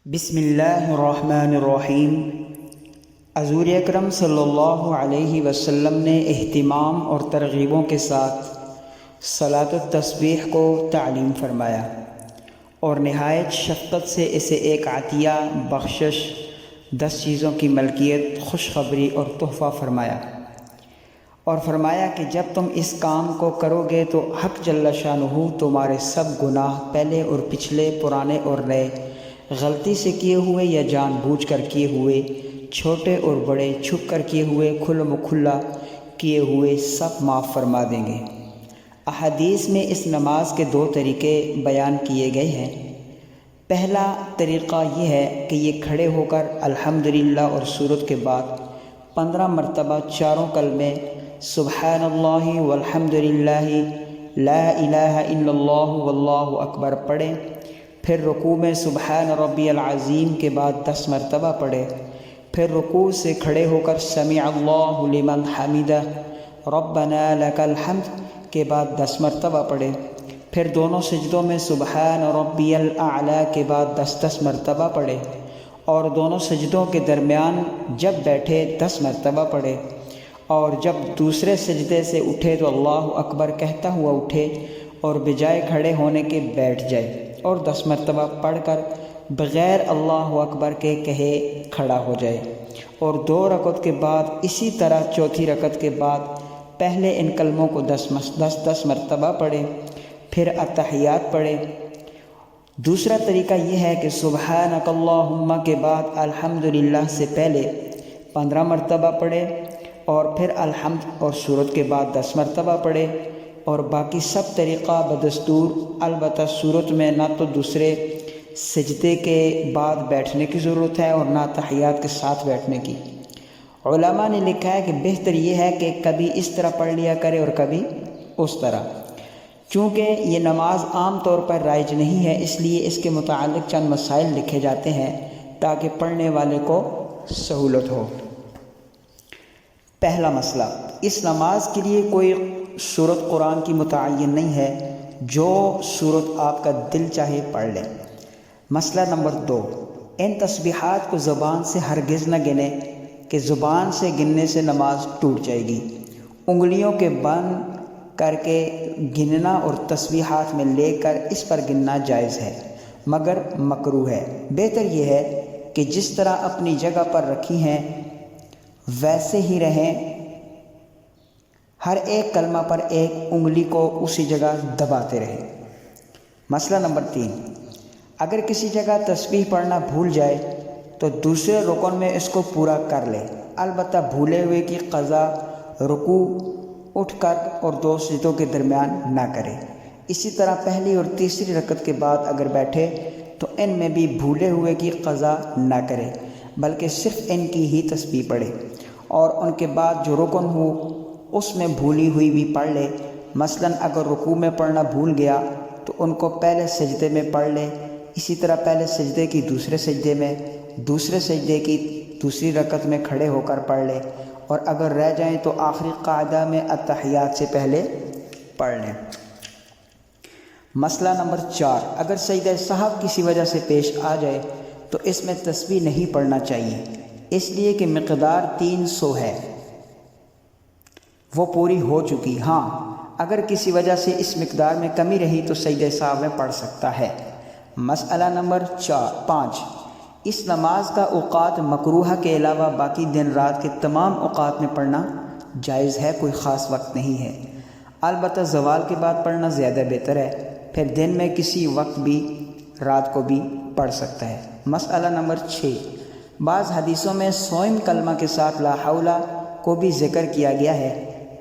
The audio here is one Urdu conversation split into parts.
بسم اللہ الرحمن الرحیم۔ حضور اکرم صلی اللہ علیہ وسلم نے اہتمام اور ترغیبوں کے ساتھ صلاۃ التسبیح کو تعلیم فرمایا اور نہایت شفقت سے اسے ایک عطیہ، بخشش، 10 چیزوں کی ملکیت، خوشخبری اور تحفہ فرمایا، اور فرمایا کہ جب تم اس کام کو کرو گے تو حق جل شانہ تمہارے سب گناہ، پہلے اور پچھلے، پرانے اور نئے، غلطی سے کیے ہوئے یا جان بوجھ کر کیے ہوئے، چھوٹے اور بڑے، چھپ کر کیے ہوئے، کھلم کھلا کیے ہوئے، سب معاف فرما دیں گے۔ احادیث میں اس نماز کے 2 طریقے بیان کیے گئے ہیں۔ پہلا طریقہ یہ ہے کہ یہ کھڑے ہو کر الحمدللہ اور سورت کے بعد 15 مرتبہ چاروں کلمے سبحان اللہ والحمدللہ لا الہ الا اللہ واللہ اکبر پڑھیں، پھر رکوع میں سبحان ربی العظیم کے بعد 10 مرتبہ پڑھے، پھر رکوع سے کھڑے ہو کر سمع اللہ لمن حمدہ ربنا لک الحمد کے بعد 10 مرتبہ پڑھے، پھر دونوں سجدوں میں سبحان ربی الاعلی کے بعد 10 مرتبہ پڑھے، اور دونوں سجدوں کے درمیان جب بیٹھے 10 مرتبہ پڑھے، اور جب دوسرے سجدے سے اٹھے تو اللہ اکبر کہتا ہوا اٹھے اور بجائے کھڑے ہونے کے بیٹھ جائے، اور 10 مرتبہ پڑھ کر بغیر اللہ اکبر کے کہے کھڑا ہو جائے، اور 2 رکعت کے بعد اسی طرح چوتھی رکعت کے بعد پہلے ان کلموں کو 10 مرتبہ پڑھے، پھر اتحیات پڑھے۔ دوسرا طریقہ یہ ہے کہ سبحانک اللہم کے بعد الحمدللہ سے پہلے 15 مرتبہ پڑھے، اور پھر الحمد اور سورت کے بعد 10 مرتبہ پڑھے، اور باقی سب طریقہ بدستور، البتہ سورت میں نہ تو دوسرے سجدے کے بعد بیٹھنے کی ضرورت ہے اور نہ تحیات کے ساتھ بیٹھنے کی۔ علماء نے لکھا ہے کہ بہتر یہ ہے کہ کبھی اس طرح پڑھ لیا کرے اور کبھی اس طرح، چونکہ یہ نماز عام طور پر رائج نہیں ہے، اس لیے اس کے متعلق چند مسائل لکھے جاتے ہیں تاکہ پڑھنے والے کو سہولت ہو۔ پہلا مسئلہ، اس نماز کے لیے کوئی سورت قرآن کی متعین نہیں ہے، جو سورت آپ کا دل چاہے پڑھ لیں۔ مسئلہ نمبر 2، ان تسبیحات کو زبان سے ہرگز نہ گنیں کہ زبان سے گننے سے نماز ٹوٹ جائے گی۔ انگلیوں کے بند کر کے گننا اور تسبیحات میں لے کر اس پر گننا جائز ہے، مگر مکروہ ہے۔ بہتر یہ ہے کہ جس طرح اپنی جگہ پر رکھی ہیں ویسے ہی رہیں، ہر ایک کلمہ پر ایک انگلی کو اسی جگہ دباتے رہیں۔ مسئلہ نمبر 3، اگر کسی جگہ تسبیح پڑھنا بھول جائے تو دوسرے رکن میں اس کو پورا کر لے، البتہ بھولے ہوئے کی قضا رکوع اٹھ کر اور 2 سجدوں کے درمیان نہ کرے۔ اسی طرح پہلی اور تیسری رکعت کے بعد اگر بیٹھے تو ان میں بھی بھولے ہوئے کی قضا نہ کرے، بلکہ صرف ان کی ہی تسبیح پڑھے، اور ان کے بعد جو رکن ہو اس میں بھولی ہوئی بھی پڑھ لے۔ مثلا اگر رکوع میں پڑھنا بھول گیا تو ان کو پہلے سجدے میں پڑھ لے، اسی طرح پہلے سجدے کی دوسرے سجدے میں، دوسرے سجدے کی دوسری رکعت میں کھڑے ہو کر پڑھ لے، اور اگر رہ جائیں تو آخری قاعدہ میں اتحیات سے پہلے پڑھ لیں۔ مسئلہ نمبر 4، اگر سجدہ سہو کسی وجہ سے پیش آ جائے تو اس میں تسبیح نہیں پڑھنا چاہیے، اس لیے کہ مقدار 300 ہے، وہ پوری ہو چکی۔ ہاں، اگر کسی وجہ سے اس مقدار میں کمی رہی تو سجدہ سہو میں پڑھ سکتا ہے۔ مسئلہ نمبر 5، اس نماز کا اوقات مکروہہ کے علاوہ باقی دن رات کے تمام اوقات میں پڑھنا جائز ہے، کوئی خاص وقت نہیں ہے، البتہ زوال کے بعد پڑھنا زیادہ بہتر ہے، پھر دن میں کسی وقت بھی رات کو بھی پڑھ سکتا ہے۔ مسئلہ نمبر 6، بعض حدیثوں میں صوم کلمہ کے ساتھ لا حول کو بھی ذکر کیا گیا ہے،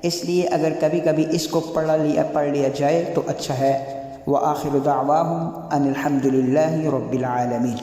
اس لیے اگر کبھی کبھی اس کو پڑھ لیا جائے تو اچھا ہے۔ وآخر دعواہم ان الحمد للہ رب العالمین۔